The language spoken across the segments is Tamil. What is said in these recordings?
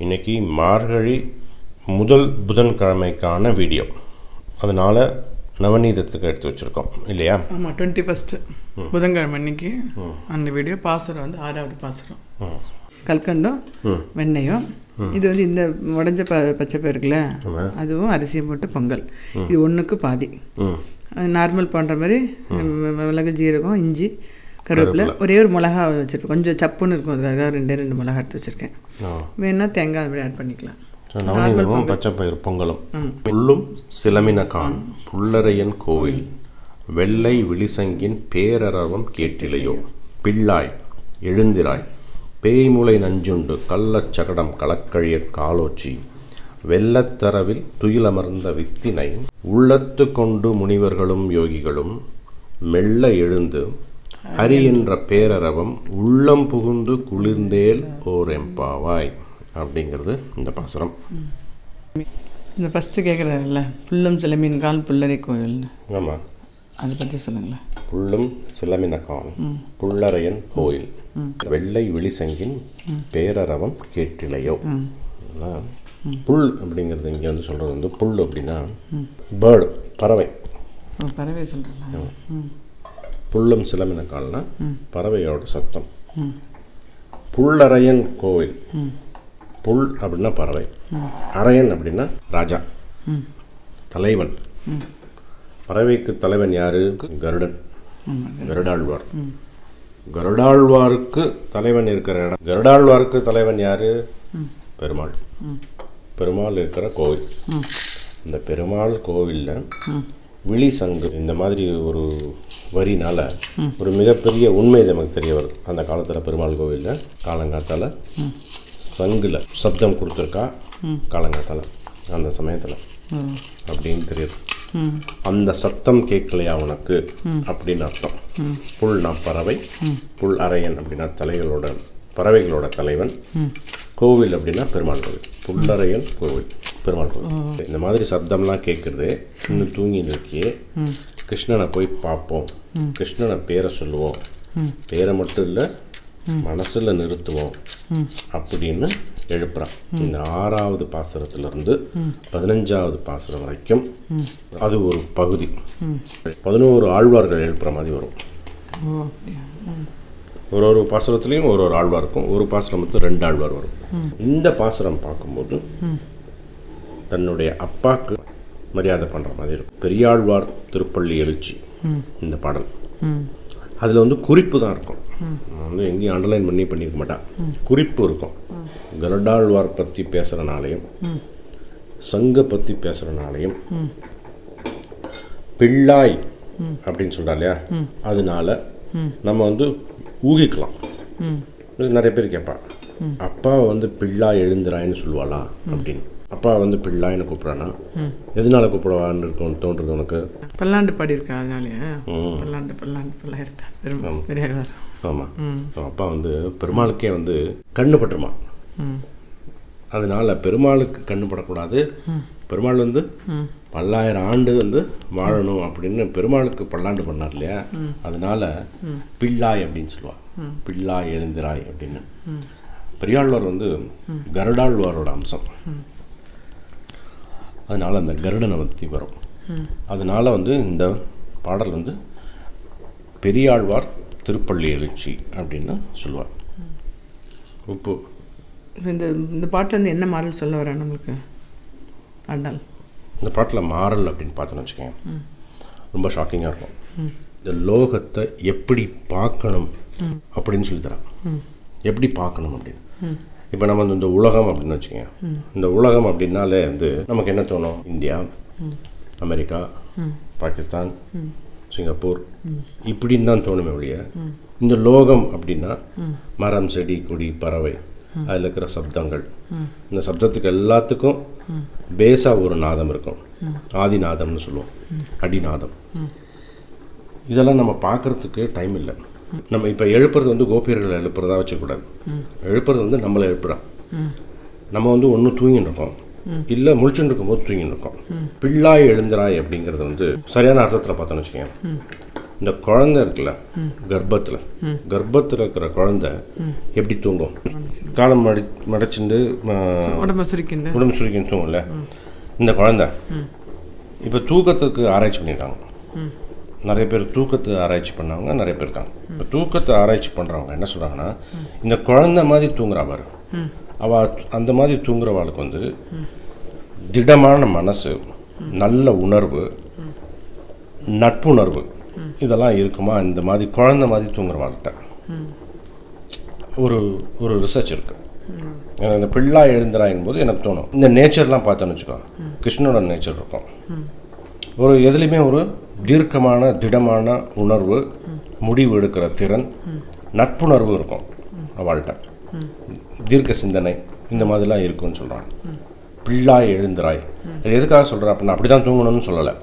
இன்னைக்கு மார்கழி முதல் புதன்கிழமைக்கான வீடியோ. அதனால நவநீதத்துக்கு எடுத்து வச்சிருக்கோம் இல்லையா? ஆமாம், 21 புதன்கிழமை அன்னைக்கு அந்த வீடியோ. பாசுரம் வந்து 6வது பாசுரம். கல்கண்டும் வெண்ணையும். இது வந்து இந்த உடஞ்ச பச்சை பயிருக்குல்ல, அதுவும் அரிசியை போட்டு பொங்கல். இது ஒன்றுக்கு பாதி. நார்மல் பண்ணுற மாதிரி மிளகு, ஜீரகம், இஞ்சி, கருவேப்பிலை, ஒரே ஒரு மிளகா வச்சுருக்கேன். கொஞ்சம் சப்புன்னு இருக்கும், அதுக்காக 2 மிளகா எடுத்து வச்சுருக்கேன். வேணா தேங்காய் அப்படி ஆட் பண்ணிக்கலாம். நவநீதமும் பச்சை பயிர் பொங்கலும். புல்லும் சிலம்பினகான் புல்லரையன் கோவில் வெள்ளை விழிசங்கின் பேரரவம் கேட்டிலையோ பிள்ளாய் எழுந்திராய் பேய்முலை நஞ்சுண்டு கள்ளச்சகடம் கலக்கழிய காலோச்சி வெள்ளத்தரவில் துயிலமர்ந்த வித்தினை உள்ளத்து கொண்டு முனிவர்களும் யோகிகளும் மெல்ல எழுந்து ஹரி என்ற பேரரவம் உள்ளம் புகுந்து குளிர்ந்தேல் ஓர் எம்பாவாய் அப்படிங்கிறது இந்த பாசுரம். இந்த ஃபஸ்ட்டு கேட்குறாருல்ல, புல்லும் சிலம்பினகான் புல்லரை கோவில். ஆமாம், அதை பற்றி சொல்லுங்களேன். புல்லும் சிலம்பினகான் புல்லரையன் கோயில் வெள்ளை விழிசங்கின் பேரரவம் கேட்டிலையோ. புல் அப்படிங்கிறது இங்கே வந்து சொல்கிறது வந்து புல் அப்படின்னா பேர்டு, பறவை. பறவை சொல்கிறேன். புல்லும் சிலம்பினகான்னா பறவையோட சத்தம். புல்லரையன் கோவில், புல் அப்படின்னா பறவை, அரையன் அப்படின்னா ராஜா, தலைவன். பறவைக்கு தலைவன் யாரு? கருடன், கருடாழ்வார். கருடாழ்வாருக்கு தலைவன் இருக்கிற இடம். கருடாழ்வாருக்கு தலைவன் யாரு? பெருமாள். பெருமாள் இருக்கிற கோவில். இந்த பெருமாள் கோவிலில் விழி சங்கு இந்த மாதிரி ஒரு வரினால ஒரு மிகப்பெரிய உண்மை நமக்கு தெரிய வருது. அந்த காலத்தில் பெருமாள் கோவிலில் காலங்காத்தால் சங்குல சப்தம் கொடுத்துருக்கா, காலங்காத்தால் அந்த சமயத்தில் அப்படின்னு தெரியுது. அந்த சத்தம் கேட்கலையா உனக்கு அப்படின்னு அர்த்தம். புல்னா பறவை, புல் அரையன் அப்படின்னா தலைகளோட பறவைகளோட தலைவன், கோவில் அப்படின்னா பெருமாள் கோவில். புல்லரையன் கோவில், பெருமாள் கோவில். இந்த மாதிரி சப்தம்லாம் கேட்குறது. இன்னும் தூங்கி நிற்கியே, கிருஷ்ணனை போய் பார்ப்போம், கிருஷ்ணனை பேரை சொல்லுவோம், பேரை மட்டும் இல்லை மனசில் நிறுத்துவோம் அப்படின்னு எழுப்புறான். இந்த 6வது பாசுரத்திலிருந்து 15வது பாசுரம் வரைக்கும் அது ஒரு பகுதி. 11 ஆழ்வார்கள் எழுப்புற மாதிரி வரும். ஒரு பாசுரத்துலேயும் ஒரு ஆழ்வார் இருக்கும். ஒரு பாசுரம் மட்டும் 2 ஆழ்வார் வரும். இந்த பாசுரம் பார்க்கும்போது தன்னுடைய அப்பாவுக்கு மரியாதை பண்ணுற மாதிரி இருக்கும். பெரியாழ்வார் திருப்பள்ளி எழுச்சி இந்த பாடல். அதில் வந்து குறிப்பு தான் இருக்கும். வந்து எங்கேயும் அண்டர்லைன் பண்ணியிருக்க மாட்டான், குறிப்பு இருக்கும். கருடாழ்வார் பற்றி பேசுகிறனாலையும் சங்க பற்றி பேசுகிறனாலையும் பிள்ளாய் அப்படின்னு சொல்கிறா இல்லையா, அதனால நம்ம வந்து ஊகிக்கலாம். நிறைய பேர் கேட்பா, அப்பா வந்து பிள்ளாய் எழுந்துறாயின்னு சொல்லுவாளா அப்படின்னு. அப்பா வந்து பிள்ளாயின்னு கூப்பிட்றானா எதனால கூப்பிடுவான்னு இருக்கும் தோன்றுறது உனக்கு? பல்லாண்டு பாடியிருக்கா, அதனாலே பல்லாண்டு பல்லாண்டு பல்லாயிரத்தான். ஆமாம், அப்பா வந்து பெருமாளுக்கே வந்து கண்ணு பட்டுருமா. அதனால பெருமாளுக்கு கண்ணு படக்கூடாது, பெருமாள் வந்து 1000 ஆண்டு வந்து வாழணும் அப்படின்னு பெருமாளுக்கு பல்லாண்டு பண்ணார் இல்லையா, அதனால பிள்ளாய் அப்படின்னு சொல்லுவா. பிள்ளாய் எழுந்திராய் அப்படின்னு. பெரியாழ்வார் வந்து கருடாழ்வாரோட அம்சம். அதனால அந்த கருடனை பற்றி வரும். அதனால வந்து இந்த பாடல் வந்து பெரியாழ்வார் திருப்பள்ளி எழுச்சி அப்படின்னு சொல்லுவார். உப்பு இந்த பாட்டில் வந்து என்ன மாறல் சொல்ல வர நம்மளுக்கு? அண்ணால் இந்த பாட்டில் மாறல் அப்படின்னு பார்த்தோன்னு வச்சுக்கோங்க, ரொம்ப ஷாக்கிங்காக இருக்கும். இந்த லோகத்தை எப்படி பார்க்கணும் அப்படின்னு சொல்லித்தரான். எப்படி பார்க்கணும் அப்படின்னு. இப்போ நம்ம இந்த உலகம் அப்படின்னு வச்சுக்கோங்க, இந்த உலகம் அப்படின்னாலே வந்து நமக்கு என்ன தோணும்? இந்தியா, அமெரிக்கா, பாகிஸ்தான், சிங்கப்பூர் இப்படின்னு தான் தோணுமே ஒழிய, இந்த லோகம் அப்படின்னா மரம், செடி, கொடி, பறவை, அதில் இருக்கிற சப்தங்கள். இந்த சப்தத்துக்கு எல்லாத்துக்கும் பேஸாக ஒரு நாதம் இருக்கும். ஆதிநாதம்னு சொல்லுவோம், அடிநாதம். இதெல்லாம் நம்ம பார்க்குறதுக்கு டைம் இல்லை. நம்ம இப்போ எழுப்புறது வந்து கோபியர்களை எழுப்புறதா வச்சுக்கூடாது. எழுப்புறது வந்து நம்மளை எழுப்புறோம். நம்ம வந்து ஒன்று தூங்கின்னு இருக்கோம், இல்லை முழிச்சுட்டு இருக்கும்போது தூங்கின்னு இருக்கோம். பிள்ளாய் எழுந்திராய் அப்படிங்கிறது வந்து சரியான அர்த்தத்தில் பார்த்தோன்னு வச்சுக்கோங்க. இந்த குழந்தை இருக்குல்ல, கர்ப்பத்தில் இருக்கிற குழந்தை எப்படி தூங்கும்? காலம் மடைச்சுட்டு உடம்பு சுருக்கின்னு தூங்கும்ல. இந்த குழந்தை இப்போ தூக்கத்துக்கு ஆராய்ச்சி பண்ணியிருக்காங்க. நிறைய பேர் தூக்கத்தை ஆராய்ச்சி பண்ணவங்க நிறைய பேர் இருக்காங்க. இப்போ தூக்கத்தை ஆராய்ச்சி பண்ணுறவங்க என்ன சொல்கிறாங்கன்னா, இந்த குழந்தை மாதிரி தூங்குறா பாரு, அந்த மாதிரி தூங்குறவாளுக்கு வந்து திடமான மனசு, நல்ல உணர்வு, நட்புணர்வு இதெல்லாம் இருக்குமா இந்த மாதிரி குழந்தை மாதிரி தூங்குறவாள்கிட்ட? ஒரு ரிசர்ச் இருக்குது. எனக்கு இந்த பிள்ளா எழுந்துறாயும் போது எனக்கு தோணும், இந்த நேச்சர்லாம் பார்த்தோன்னு வச்சுக்கோ, கிருஷ்ணனோட நேச்சர் இருக்கும். ஒரு எதுலேயுமே ஒரு தீர்க்கமான திடமான உணர்வு, முடிவு எடுக்கிற திறன், நட்புணர்வு இருக்கும் அவள்கிட்ட. தீர்க்க சிந்தனை இந்த மாதிரிலாம் இருக்குன்னு சொல்கிறாங்க. பிள்ளாய் எழுந்துராய் அது எதுக்காக சொல்கிறேன் அப்படின்னா, அப்படி தான் தூங்கணும்னு சொல்லலை.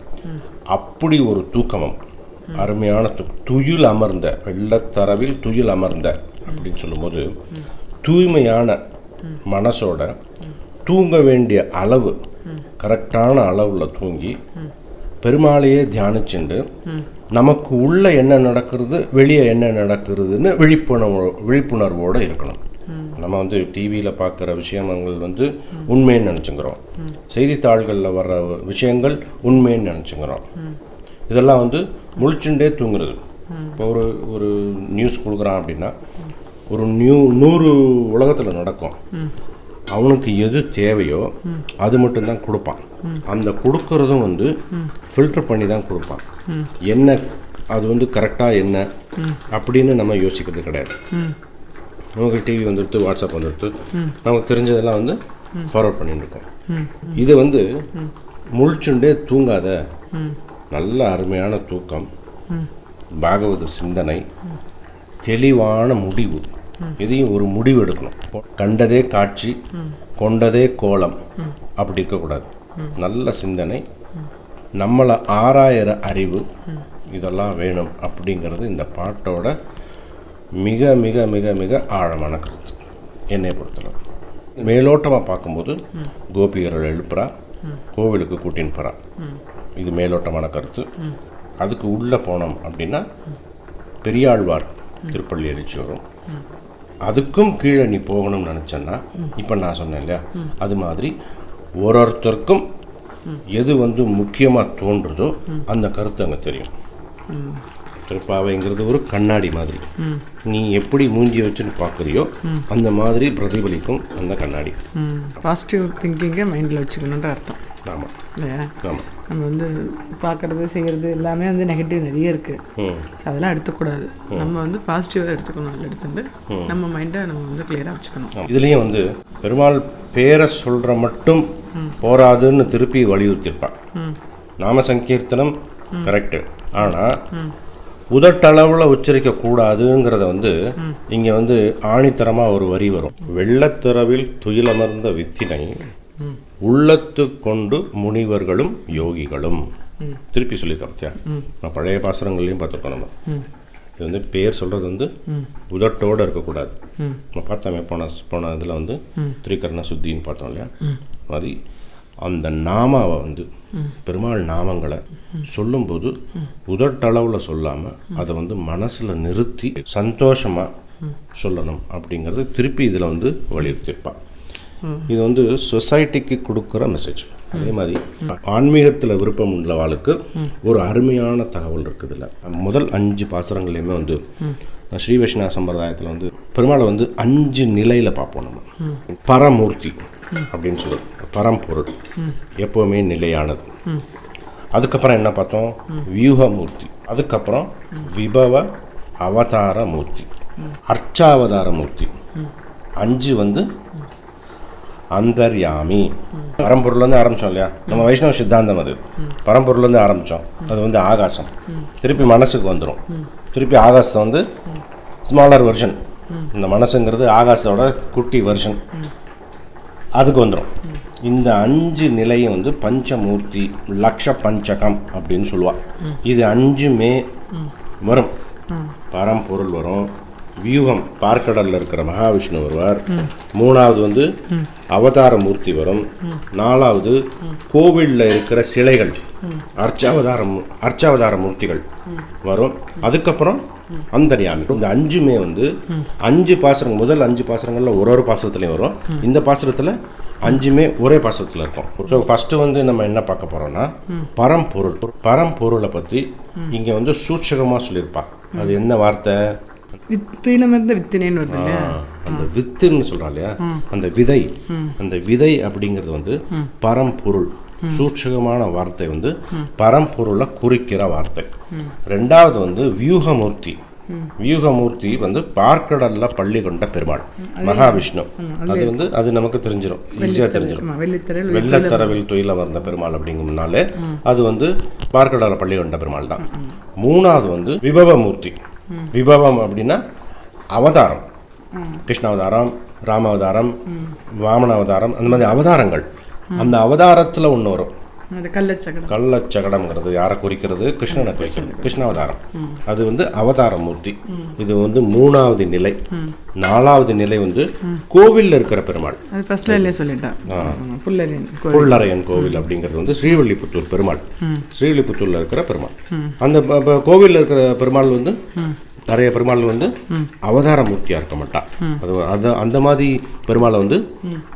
அப்படி ஒரு தூக்கமும் அருமையான துயில் அமர்ந்த வெள்ளத்தரவில் துயில் அமர்ந்த அப்படின்னு சொல்லும்போது, தூய்மையான மனசோட தூங்க வேண்டிய அளவு கரெக்டான அளவில் தூங்கி பெருமாளையே தியானிச்சுண்டு நமக்கு உள்ள என்ன நடக்கிறது வெளியே என்ன நடக்கிறதுன்னு விழிப்புணர்வோடு இருக்கணும். நம்ம வந்து டிவியில் பார்க்குற விஷயங்கள் வந்து உண்மைன்னு நினச்சிக்கிறோம், செய்தித்தாள்களில் வர்ற விஷயங்கள் உண்மைன்னு நினச்சிக்கிறோம். இதெல்லாம் வந்து முழிச்சுண்டே தூங்குறது. இப்போ ஒரு நியூஸ் கொடுக்குறான் அப்படின்னா, ஒரு 100 உலகத்தில் நடக்கும், அவனுக்கு எது தேவையோ அது மட்டும்தான் கொடுப்பான். அந்த கொடுக்கறதும் வந்து ஃபில்டர் பண்ணி தான் கொடுப்பான். என்ன அது வந்து கரெக்டாக என்ன அப்படின்னு நம்ம யோசிக்கிறது கிடையாது. நமக்கு டிவி வந்துடுத்து, வாட்ஸ்அப் வந்துடுத்து, நமக்கு தெரிஞ்சதெல்லாம் வந்து ஃபார்வர்ட் பண்ணிட்டு இருக்கோம். இது வந்து முழிச்சுண்டே தூங்காத, நல்ல அருமையான தூக்கம், பாகவத சிந்தனை, தெளிவான முடிவு, எதையும் ஒரு முடிவு எடுக்கணும். கண்டதே காட்சி, கொண்டதே கோலம் அப்படி இருக்கக்கூடாது. நல்ல சிந்தனை, நம்மளை ஆராயிற அறிவு, இதெல்லாம் வேணும் அப்படிங்கிறது இந்த பாட்டோட மிக மிக மிக மிக ஆழமான கருத்து என்னை பொறுத்தளவு. மேலோட்டமாக பார்க்கும்போது கோபிகர்கள் எழுப்புறா, கோவிலுக்கு கூட்டின்னு போகிறா, இது மேலோட்டமான கருத்து. அதுக்கு உள்ளே போனோம் அப்படின்னா பெரியாழ்வார் திருப்பள்ளி எழுச்சி வரும். அதுக்கும் கீழே நீ போகணும்னு நினச்சேன்னா, இப்போ நான் சொன்னேன் இல்லையா, அது மாதிரி ஒருத்தருக்கும் எது வந்து முக்கியமாக தோன்றுதோ அந்த கருத்து அங்கே தெரியும். திருப்பாவைங்கிறது ஒரு கண்ணாடி மாதிரி, நீ எப்படி மூஞ்சி வச்சுன்னு பார்க்குறியோ அந்த மாதிரி பிரதிபலிக்கும் அந்த கண்ணாடி. பாசிட்டிவ் திங்கிங்கை மைண்டில் வச்சுக்கணுன்ற அர்த்தம். ஆமாம் இல்லையா? ஆமாம். நம்ம வந்து பார்க்குறது செய்கிறது எல்லாமே வந்து நெகட்டிவ் நிறைய இருக்குது, அதெல்லாம் எடுத்துக்கூடாது. நம்ம வந்து பாசிட்டிவாக எடுத்துக்கணும். அதில் எடுத்துட்டு நம்ம மைண்டை நம்ம வந்து கிளியராக வச்சுக்கணும். இதுலேயும் வந்து பெருமாள் பேரை சொல்கிற மட்டும் போராதுன்னு திருப்பி வலியுறுத்திருப்பான். நாம சங்கீர்த்தனம் கரெக்டு, ஆனால் உதட்டளவில் உச்சரிக்கக்கூடாதுங்கிறத வந்து இங்கே வந்து ஆணித்தரமாக ஒரு வரி வரும். வெள்ளத்திரவில் துயிலமர்ந்த வித்தினை உள்ளத்து கொண்டு முனிவர்களும் யோகிகளும். திருப்பி சொல்லியிருக்கோம் பார்த்தியா, நான் பழைய பாசுரங்கள்லையும் பார்த்துருக்கோம். நம்ம இது வந்து பேர் சொல்கிறது வந்து உதட்டோடு இருக்கக்கூடாது. நம்ம பார்த்தோமே போன இதில் வந்து திரிகரண சுத்தின்னு பார்த்தோம் இல்லையா, மாதிரி அந்த நாமாவை வந்து பெருமாள் நாமங்களை சொல்லும்போது உதட்டளவில் சொல்லாமல் அதை வந்து மனசில் நிறுத்தி சந்தோஷமாக சொல்லணும் அப்படிங்கிறது திருப்பி இதில் வந்து வலியுறுத்தியிருப்பான். இது வந்து சொசைட்டிக்கு கொடுக்குற மெசேஜ். அதே மாதிரி ஆன்மீகத்தில் விருப்பம் உள்ளவாளுக்கு ஒரு அருமையான தகவல் இருக்குது. இல்லை, முதல் 5 பாசுரங்களையுமே வந்து ஸ்ரீ வைஷ்ணவ சம்பிரதாயத்தில் வந்து பெருமாளை வந்து 5 நிலையில் பார்ப்போம். நம்ம பரமூர்த்தி அப்படின்னு சொல்லுவோம், பரம்பொருள், எப்போவுமே நிலையானது. அதுக்கப்புறம் என்ன பார்த்தோம், வியூகமூர்த்தி. அதுக்கப்புறம் விபவ அவதார மூர்த்தி, அர்ச்சாவதார மூர்த்தி. 5 வந்து அந்தர்யாமி. பரம்பொருள்லேருந்து ஆரம்பித்தோம் இல்லையா, நம்ம வைஷ்ணவ சித்தாந்தம் அது. பரம்பொருள்லேருந்து ஆரம்பித்தோம், அது வந்து ஆகாசம். திருப்பி மனசுக்கு வந்துடும், திருப்பி ஆகாசத்தை வந்து ஸ்மாலர் வெர்ஷன், இந்த மனசுங்கிறது ஆகாசத்தோட குட்டி வெர்ஷன், அதுக்கு வந்துடும். இந்த 5 நிலையை வந்து பஞ்சமூர்த்தி, லக்ஷ பஞ்சகம் அப்படின்னு சொல்லுவாள். இது 5மே வரும். பரம்பொருள் வரும், வியூகம் பார்க்கடலில் இருக்கிற மகாவிஷ்ணு வருவார். மூணாவது வந்து அவதார மூர்த்தி வரும். நாலாவது கோவிலில் இருக்கிற சிலைகள் அர்ச்சாவதார மூர்த்திகள் வரும். அதுக்கப்புறம் அந்தர்யாமி. இந்த அஞ்சுமே வந்து 5 பாசுரங்கள், முதல் 5 பாசுரங்களில் ஒரு பாசுரத்துலையும் வரும். இந்த பாசுரத்தில் 5மே ஒரே பாசுரத்தில் இருக்கும். ஸோ ஃபஸ்ட்டு வந்து நம்ம என்ன பார்க்க போகிறோம்னா பரம்பொருளை பற்றி இங்கே வந்து சூட்சகமாக சொல்லியிருப்பா. அது என்ன வார்த்தை? வித்தினேன்னு வருது இல்லையா? அந்த வித்துன்னு சொல்கிறா இல்லையா, அந்த விதை அப்படிங்கிறது வந்து பரம்பொருள். சூட்சகமான வார்த்தை வந்து பரம்பொருளை குறிக்கிற வார்த்தை. ரெண்டாவது வந்து வியூகமூர்த்தி வந்து பார்க்கடல்ல பள்ளி கொண்ட பெருமாள் மகாவிஷ்ணு. அது வந்து அது நமக்கு தெரிஞ்சிடும், ஈஸியாக தெரிஞ்சிடும். வெள்ளத்தரவில் துயில வந்த பெருமாள் அப்படிங்கும்னாலே அது வந்து பார்க்கடல்ல பள்ளி கொண்ட பெருமாள் தான். மூணாவது வந்து விபவமூர்த்தி. விபவம் அப்படின்னா அவதாரம், கிருஷ்ணாவதாரம், ராமாவதாரம், வாமன அவதாரம், அந்த மாதிரி அவதாரங்கள். அந்த அவதாரத்தில் ஒன்று வரும் கள்ளச்சகடம்ங்கிறது யாரை குறிக்கிறது? கிருஷ்ணனை குறிக்கிறது, கிருஷ்ணாவதாரம். அது வந்து அவதார மூர்த்தி. இது வந்து 3வது நிலை. 4வது நிலை வந்து கோவிலில் இருக்கிற பெருமாள். புல்லரையன் கோவில் அப்படிங்கிறது வந்து ஸ்ரீவில்லிபுத்தூர் பெருமாள். ஸ்ரீவில்லிபுத்தூர்ல இருக்கிற பெருமாள். அந்த கோவிலில் இருக்கிற பெருமாள் வந்து நிறைய பெருமாள் வந்து அவதார மூர்த்தியாக இருக்க மாட்டா. அது அந்த மாதிரி பெருமாளை வந்து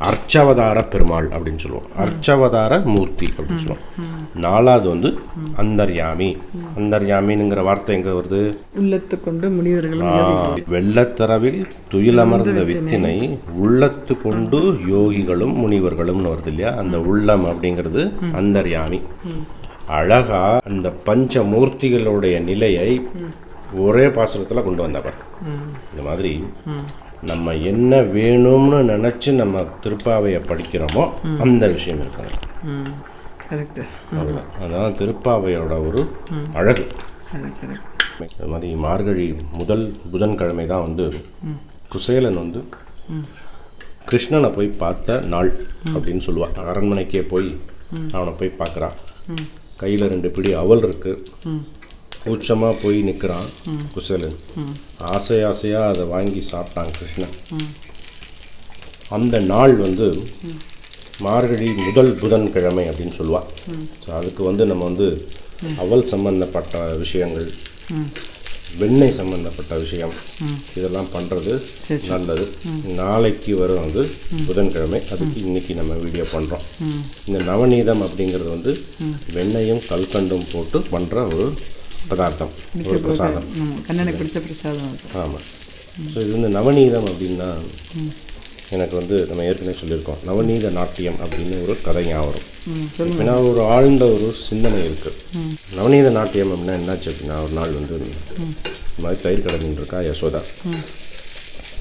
அர்ச்சாவதார பெருமாள் அப்படின்னு சொல்லுவோம், அர்ச்சாவதார மூர்த்தி அப்படின்னு சொல்லுவோம். 4வது வந்து அந்தர்யாமிங்கிற வார்த்தை எங்க வருது? உள்ளத்து கொண்டு முனிவர்களும் வெள்ளத்தரவில் துயிலமர்ந்த வித்தினை உள்ளத்து கொண்டு யோகிகளும் முனிவர்களும்னு வருது இல்லையா? அந்த உள்ளம் அப்படிங்கிறது அந்தர்யாமி. அழகா அந்த பஞ்சமூர்த்திகளுடைய நிலையை ஒரே பாசுரத்தில் கொண்டு வந்தவர். இந்த மாதிரி நம்ம என்ன வேணும்னு நினச்சி நம்ம திருப்பாவையை படிக்கிறோமோ அந்த விஷயம் இருக்காது. அதான் திருப்பாவையோட ஒரு அழகு. அது மாதிரி மார்கழி முதல் புதன்கிழமை தான் வந்து குசேலன் வந்து கிருஷ்ணனை போய் பார்த்த நாள் அப்படின்னு சொல்லுவாள். அரண்மனைக்கே போய் அவனை போய் பார்க்குறான். கையில் 2 பிடி அவல் இருக்கு. கூச்சமாக போய் நிற்கிறான் குசேலன். ஆசையாக அதை வாங்கி சாப்பிட்டான் கிருஷ்ணன். அந்த நாள் வந்து மார்கழி முதல் புதன்கிழமை அப்படின்னு சொல்லுவாள். ஸோ அதுக்கு வந்து நம்ம வந்து அவல் சம்பந்தப்பட்ட விஷயங்கள், வெண்ணெய் சம்பந்தப்பட்ட விஷயம், இதெல்லாம் பண்ணுறது நல்லது. நாளைக்கு வரும் வந்து புதன்கிழமை, அதுக்கு இன்னைக்கு நம்ம வீடியோ பண்ணுறோம். இந்த நவநீதம் அப்படிங்கிறது வந்து வெண்ணெயும் கல்கண்டும் போட்டு பண்ணுற ஒரு பதார்த்தம், ஒரு பிரசாதம், கண்ணனுக்கு பிடிச்ச பிரசாதம். ஆமாம். ஸோ இது வந்து நவநீதம் அப்படின்னா எனக்கு வந்து நம்ம ஏற்கனவே சொல்லியிருக்கோம், நவநீத நாட்டியம் அப்படின்னு ஒரு கதை ஞாபகம். ஏன்னா ஒரு ஆழ்ந்த ஒரு சிந்தனை இருக்குது. நவநீத நாட்டியம் அப்படின்னா என்னாச்சு அப்படின்னா, ஒரு நாள் வந்து இந்த மாதிரி தயிர் கடந்துட்டு இருக்கா யசோதா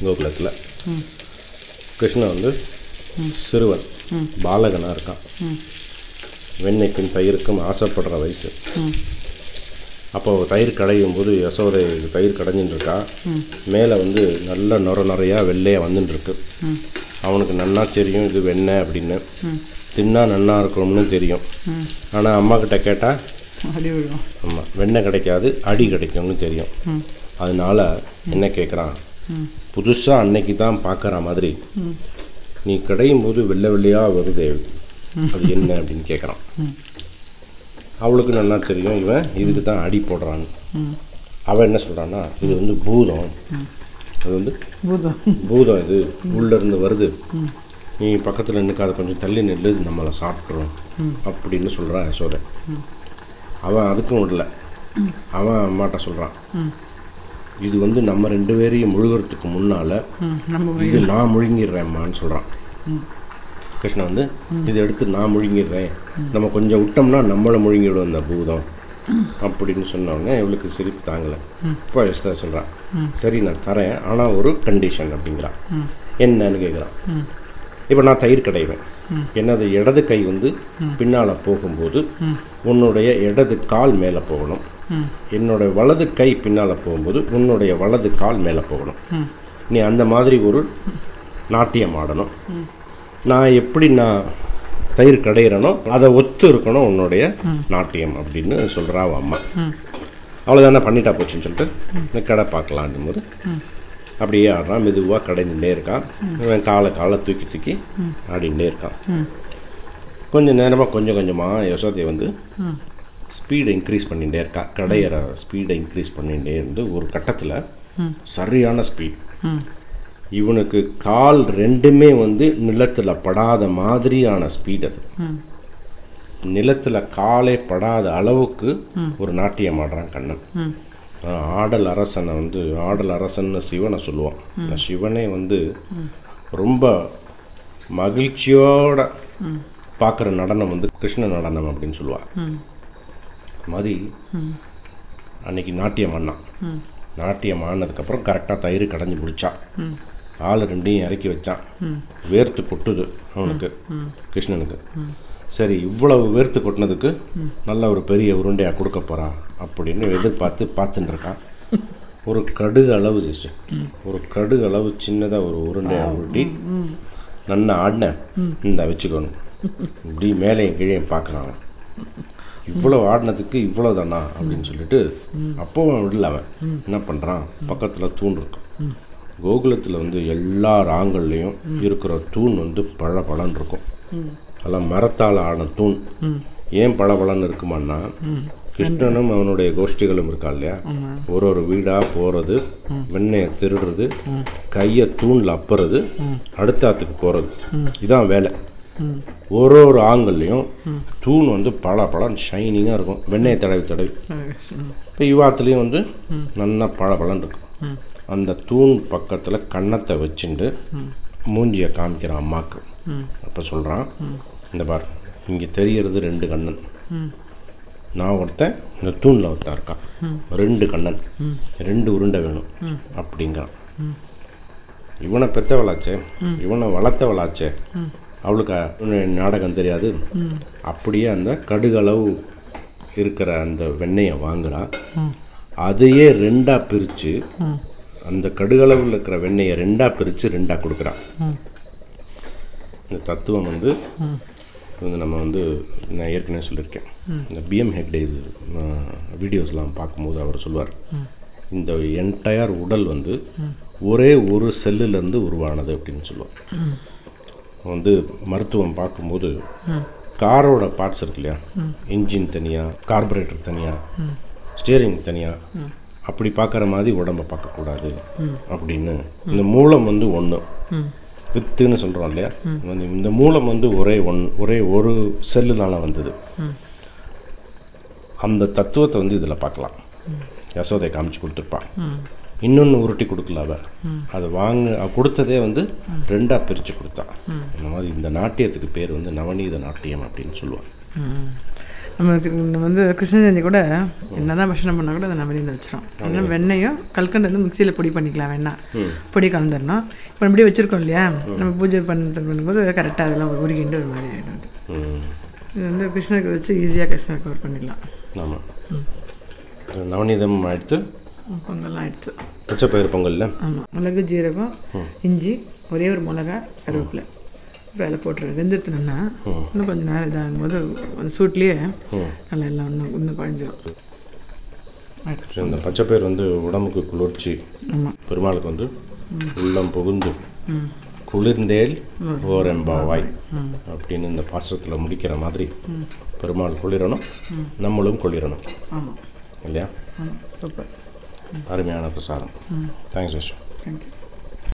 கோகுலத்தில். கிருஷ்ணன் வந்து சிறுவன் பாலகனாக இருக்கான். வெண்ணெய்க்கும் தயிருக்கும் ஆசைப்படுற வயசு. அப்போது தயிர் கடையும் போது யசோதை தயிர் கடைஞ்சின்னு இருக்கா. மேலே வந்து நல்ல நுரையாக வெள்ளையாக வந்துட்டுருக்கு. அவனுக்கு நன்னா தெரியும் இது வெண்ணெய் அப்படின்னு, தின்னா நன்னா இருக்கணும்னு தெரியும். ஆனால் அம்மா கிட்ட கேட்டால் ஆமாம் வெண்ணெய் கிடைக்காது, அடி கிடைக்கும்னு தெரியும். அதனால என்ன கேட்குறான், புதுசாக அன்னைக்கு தான் பார்க்குற மாதிரி நீ கடையும் போது வெள்ளை வெள்ளையாக வருது, அது என்ன அப்படின்னு கேட்குறான். அவளுக்கு நல்லா தெரியும் இவன் இதுக்கு தான் அடி போடுறான்னு. அவன் என்ன சொல்கிறான்னா, இது வந்து பூதம், அது வந்து பூதம், இது உள்ளேருந்து வருது, நீ பக்கத்தில் நிற்க, அதை கொஞ்சம் தள்ளி நெல்லு, நம்மளை சாப்பிட்றோம் அப்படின்னு சொல்கிறான் யசோதை. அவன் அதுக்கும் விடல. அவன் அம்மாட்ட சொல்கிறான், இது வந்து நம்ம 2 பேரையும் முழுகிறதுக்கு முன்னால் இது நான் முழுங்கிடுறேம்மான்னு சொல்கிறான். கிருஷ்ணன் வந்து இதை எடுத்து நான் முழுங்கிடுறேன், நம்ம கொஞ்சம் விட்டோம்னா நம்மளை முழுங்கிவிடும் அந்த பூதம் அப்படின்னு சொன்னோடனே இவளுக்கு சிரிப்பு தாங்கலை. இப்போ யசோதா சொல்கிறான், சரி நான் தரேன், ஆனால் ஒரு கண்டிஷன் அப்படிங்கிறான். என்னன்னு கேட்குறான். இப்போ நான் தயிர் கடைவேன், என்னது இடது கை வந்து பின்னால் போகும்போது உன்னுடைய இடது கால் மேலே போகணும், என்னோட வலது கை பின்னால் போகும்போது உன்னுடைய வலது கால் மேலே போகணும். நீ அந்த மாதிரி ஒரு நாட்டியம் ஆடணும். நான் எப்படி நான் தயிர் கடையிறனோ அதை ஒத்து இருக்கணும் உன்னுடைய நாட்டியம் அப்படின்னு சொல்கிறா அவன் அம்மா. அவ்வளோதானே பண்ணிட்டா போச்சுன்னு சொல்லிட்டு இந்த கடை பார்க்கலான்னும் போது அப்படியே ஆடுறான், மெதுவாக கடைஞ்சுட்டே இருக்கான். இவன் காலை தூக்கி ஆடிகிட்டே இருக்கான். கொஞ்சம் நேரமாக கொஞ்சம் கொஞ்சமாக யசோதை வந்து ஸ்பீடை இன்க்ரீஸ் பண்ணிகிட்டே இருக்கா. கடையிற ஸ்பீடை இன்க்ரீஸ் பண்ணிகிட்டே இருந்து ஒரு கட்டத்தில் சரியான ஸ்பீட். இவனுக்கு கால் ரெண்டுமே வந்து நிலத்தில் படாத மாதிரியான ஸ்பீட். அது நிலத்தில் காலே படாத அளவுக்கு ஒரு நாட்டியம் ஆடுறான் கண்ணன். ஆடல் அரசன்னு சிவனை சொல்லுவான். சிவனே வந்து ரொம்ப மகிழ்ச்சியோட பார்க்குற நடனம் வந்து கிருஷ்ண நடனம் அப்படின்னு சொல்லுவாள். மாதிரி அன்னைக்கு நாட்டியம் ஆடினான். நாட்டியம் ஆடினதுக்கப்புறம் கரெக்டாக தயிர் கடைஞ்சி முடிச்சான். ஆள் ரெண்டையும் இறக்கி வச்சான். வேர்த்து கொட்டுது அவனுக்கு, கிருஷ்ணனுக்கு. சரி, இவ்வளவு வேர்த்து கொட்டினதுக்கு நல்ல ஒரு பெரிய உருண்டையாக கொடுக்க போகிறான் அப்படின்னு பார்த்துட்டு இருக்கான். ஒரு கடுகு அளவு சிஸ்டர், ஒரு கடுகு அளவு சின்னதாக ஒரு உருண்டையாக உருட்டி நல்லா ஆடினேன், இந்த வச்சுக்கணும் இப்படி மேலேயும் கீழே பார்க்குறான். இவ்வளோ ஆடினதுக்கு இவ்வளோ தானா அப்படின்னு சொல்லிட்டு அப்போவும் விடல. அவன் என்ன பண்ணுறான், பக்கத்தில் தூண் இருக்கு. கோகுலத்தில் வந்து எல்லா ராங்கள்லேயும் இருக்கிற தூண் வந்து பழன்னு இருக்கும். அதெல்லாம் மரத்தால் ஆன தூண். ஏன் பழன்னு இருக்குமான்னா, கிருஷ்ணனும் அவனுடைய கோஷ்டிகளும் இருக்கா இல்லையா, ஒரு வீடாக போகிறது, வெண்ணெயை திருடுறது, கையை தூணில் அப்புறது, அடுத்தாத்துக்கு போகிறது, இதான் வேலை. ஒரு ஆங்கல்லையும் தூண் வந்து பழன்னு ஷைனிங்காக இருக்கும், வெண்ணெயை தடவி. இப்போ யுவாத்துலேயும் வந்து நல்லா பழன்னு இருக்கும். அந்த தூண் பக்கத்தில் கன்னத்தை வச்சுட்டு மூஞ்சியை காமிக்கிறான் அம்மாவுக்கு. அப்போ சொல்கிறான், இந்த பார், இங்கே தெரியறது 2 கண்ணன். நான் ஒருத்தன், இந்த தூணில் ஒருத்தன் இருக்கான், 2 கண்ணன், 2 உருண்டை வேணும் அப்படிங்கிறான். இவனை பெற்றவளாச்சே, இவனை வளர்த்தவளாச்சே, அவளுக்கு நாடகம் தெரியாது. அப்படியே அந்த கடுகளவு இருக்கிற அந்த வெண்ணெயை வாங்குறா. அதையே 2ஆக பிரித்து, அந்த கடுகளவில் இருக்கிற வெண்ணெயை 2ஆக பிரித்து 2ஆக கொடுக்குறான். இந்த தத்துவம் வந்து நம்ம வந்து நான் ஏற்கனவே சொல்லியிருக்கேன். இந்த பிஎம் ஹெக்டேஸ் வீடியோஸ்லாம் பார்க்கும்போது அவர் சொல்லுவார், இந்த என்டையர் உடல் வந்து ஒரே ஒரு செல்லுலேருந்து உருவானது அப்படின்னு சொல்லுவார். வந்து மருத்துவம் பார்க்கும்போது காரோட பார்ட்ஸ் இருக்கு இல்லையா, இன்ஜின் தனியாக, கார்பரேட்டர் தனியாக, ஸ்டியரிங் தனியாக, அப்படி பார்க்குற மாதிரி உடம்பை பார்க்கக்கூடாது அப்படின்னு. இந்த மூலம் வந்து ஒன்று வித்துன்னு சொல்கிறோம் இல்லையா, இந்த மூலம் வந்து ஒரே ஒரு செல்லுனால வந்தது. அந்த தத்துவத்தை வந்து இதில் பார்க்கலாம். யசோதை காமிச்சு கொடுத்துருப்பான். இன்னொன்று உருட்டி கொடுக்கல அதை கொடுத்ததே வந்து 2ஆக பிரித்து கொடுத்தா. அந்த மாதிரி இந்த நாட்டியத்துக்கு பேர் வந்து நவநீத நாட்டியம் அப்படின்னு சொல்லுவாள். நம்ம வந்து கிருஷ்ண ஜெயந்தி கூட என்னதான் பட்சணம் பண்ணால் கூட அதை நவநீதம் வச்சிடும். ஆனால் வெண்ணையும் கல்கண்டு வந்து மிக்சியில் பொடி பண்ணிக்கலாம், வேணா பொடி கலந்துடணும். இப்போ இப்படி வச்சுருக்கோம் இல்லையா, நம்ம பூஜை பண்ணும்போது கரெக்டாக அதெல்லாம் உருகிண்டு ஒரு மாதிரி ஆகிடும். இது வந்து கிருஷ்ணருக்கு வச்சு ஈஸியாக கிருஷ்ணருக்கு கவர் பண்ணிடலாம். ஆமாம், நவநீதம் எடுத்து பொங்கல்லாம் எடுத்து பச்சைப்பயிறு பொங்கல்ல, ஆமாம், மிளகு, ஜீரகம், இஞ்சி, ஒரே ஒரு மிளகா, கருவேப்பிலை வேலை போட்டுருவேன். வெந்துடுத்துனோன்னா இன்னும் கொஞ்சம் நேரம் இதாகும் போது அந்த சூட்லேயே நல்லா எல்லாம் இன்னும் குழஞ்சிடும். இந்த பச்சைப்பயிறு வந்து உடம்புக்கு குளிர்ச்சி. ஆமாம், பெருமாளுக்கு வந்து உள்ளம் புகுந்து குளிர்ந்தேல் ஓரெம்பாவாய் அப்படின்னு இந்த பாசத்தில் முடிக்கிற மாதிரி பெருமாள் குளிரணும், நம்மளும் குளிரணும். ஆமாம் இல்லையா? சூப்பர், அருமையான பிரசாதம். தேங்க்ஸ் விஷ்ணு. தேங்க்யூ.